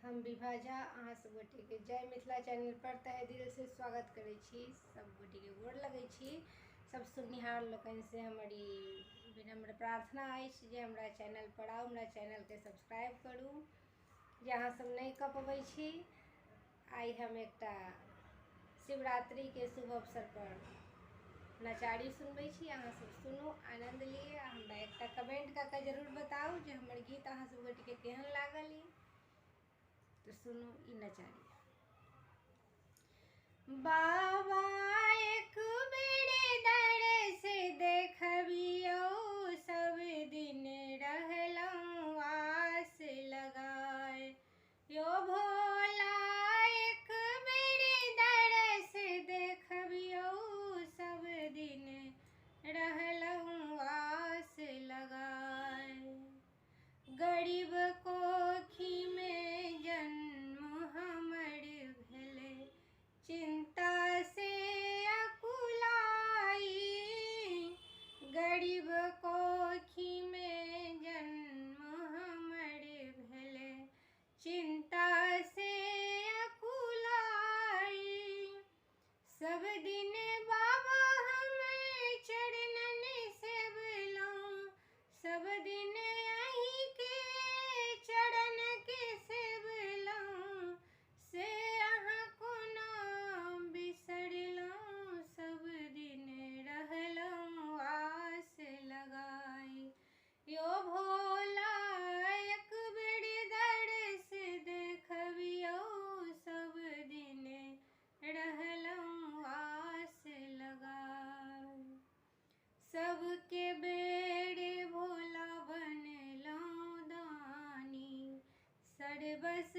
हम विभा झा अहाँ सब गोटे के जय मिथिला चैनल पर तहे दिल से स्वागत करै छी। सब गोटे के गोर लगै छी। सब सुननिहार लोकनि से हमारी विनम्र प्रार्थना अछि जे हमरा चैनल पर आउ, हमरा चैनल के सब्सक्राइब करू जे अहाँ सब नहीं कऽ पबै छी। आई हम एकटा शिवरात्रि के शुभ अवसर पर नचारी सुनबै छी, अहाँ सब सुनू, आनंद लिए। हमरा एकटा कमेंट कऽ के जरूर बताउ जे हमर गीत अहाँ सब गोटे के केहन लागल। तो सुनो ई नचारी। बाबा एक बेर दर से देखबियो, सब दिन रहलहुँ आस लगाए। यो भोला एक बेर दर से देखबियो, सब दिन रहलहुँ आस लगाए। गरीब कोखी में जन्म हमर भेलै, चिंता से अकुलाई। गरीब कोखी में जन्म हमर भेलै, चिंता से अकुलाई। सब दिन बाबा हम चरणन सेवलहुँ, सब दिन अहीं के चरण के सेवलहुँ, से अहाँ कोना बिसरलहुँ। सब दिन रहलहुँ आस लगाई। यो भोला एक बेर दर से देखबियो, सब दिन रहलहुँ आस लगाई। सबके बेर भोला बनलहुँ दानी, सर्वस